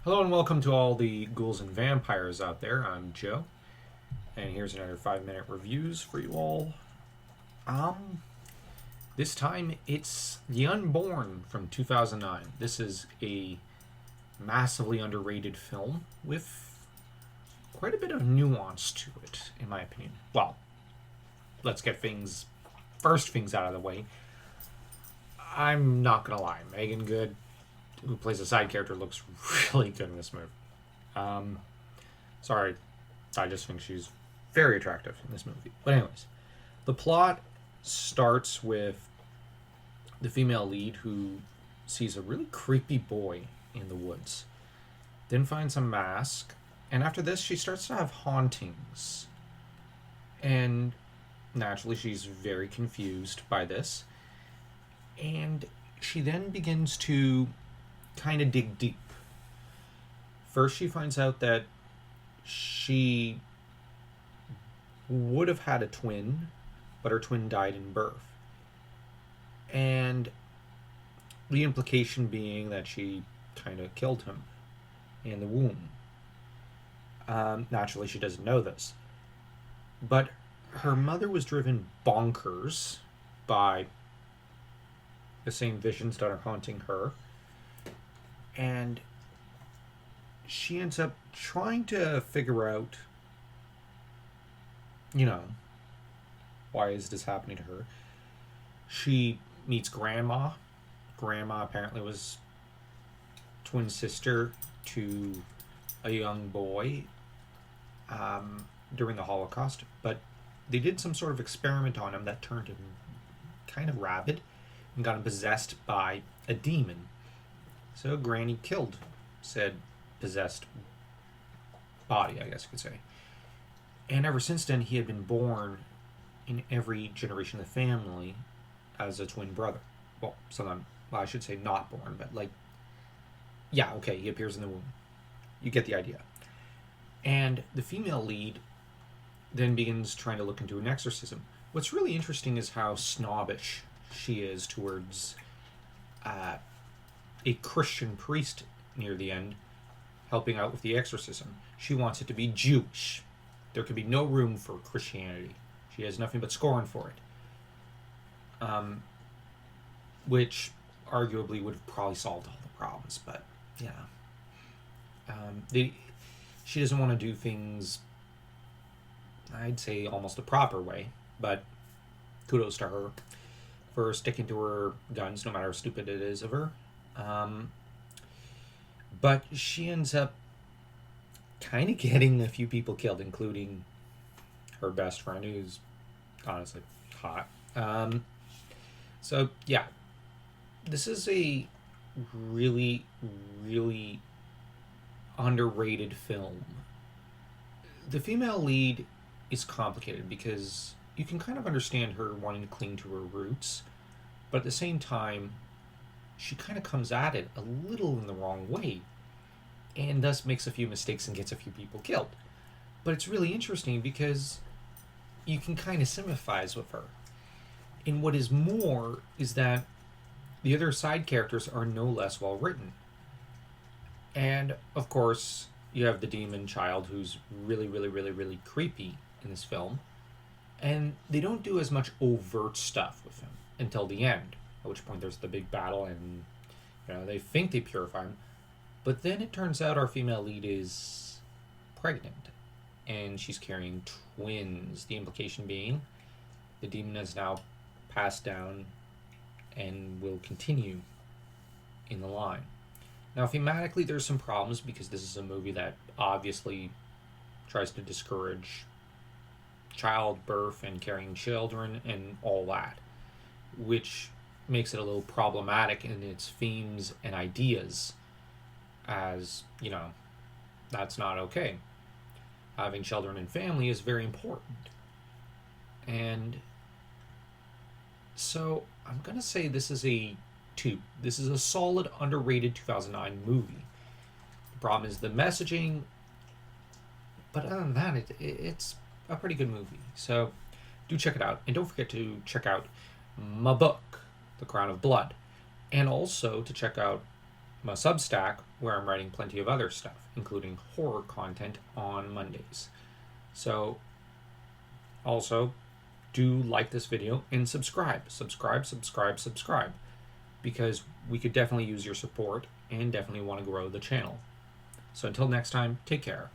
Hello and welcome to all the ghouls and vampires out there. I'm Joe, and here's another 5-minute reviews for you all. Um, this time it's The Unborn from 2009. This is a massively underrated film with quite a bit of nuance to it, in my opinion. Well, let's get first things out of the way. I'm not gonna lie, Megan Good, who plays a side character, looks really good in this movie. Um, Sorry, I just think she's very attractive in this movie. But anyways, the plot starts with the female lead who sees a really creepy boy in the woods, then finds a mask, and after this she starts to have hauntings. And naturally she's very confused by this, and she then begins to kind of dig deep. First, she finds out that she would have had a twin, but her twin died in birth. And the implication being that she kind of killed him in the womb. Naturally, she doesn't know this. But her mother was driven bonkers by the same visions that are haunting her. And she ends up trying to figure out, why is this happening to her? She meets Grandma. Grandma apparently was twin sister to a young boy during the Holocaust, but they did some sort of experiment on him that turned him kind of rabid and got him possessed by a demon. So Granny killed said possessed body, I guess you could say. And ever since then, he had been born in every generation of the family as a twin brother. Well, I should say not born, but he appears in the womb. You get the idea. And the female lead then begins trying to look into an exorcism. What's really interesting is how snobbish she is towards a Christian priest near the end helping out with the exorcism. She wants it to be Jewish. There could be no room for Christianity. She has nothing but scorn for it. Which arguably would have probably solved all the problems, but she doesn't want to do things, I'd say, almost the proper way, but kudos to her for sticking to her guns, no matter how stupid it is of her. But she ends up kind of getting a few people killed, including her best friend, who's honestly hot. This is a really, really underrated film. The female lead is complicated because you can kind of understand her wanting to cling to her roots, but at the same time, she kind of comes at it a little in the wrong way and thus makes a few mistakes and gets a few people killed. But it's really interesting because you can kind of sympathize with her. And what is more is that the other side characters are no less well written. And of course, you have the demon child who's really, really, really, really creepy in this film. And they don't do as much overt stuff with him until the end. At which point there's the big battle and they think they purify him. But then it turns out our female lead is pregnant. And she's carrying twins. The implication being the demon has now passed down and will continue in the line. Now thematically there's some problems because this is a movie that obviously tries to discourage childbirth and carrying children and all that, which makes it a little problematic in its themes and ideas, as that's not okay. Having children and family is very important. And so I'm gonna say this is a 2. This is a solid underrated 2009 movie. The problem is the messaging, but other than that, it's a pretty good movie. So do check it out, and don't forget to check out my book, The Crown of Blood, and also to check out my Substack, where I'm writing plenty of other stuff, including horror content on Mondays. So, also, do like this video and subscribe. Subscribe. Because we could definitely use your support and definitely want to grow the channel. So until next time, take care.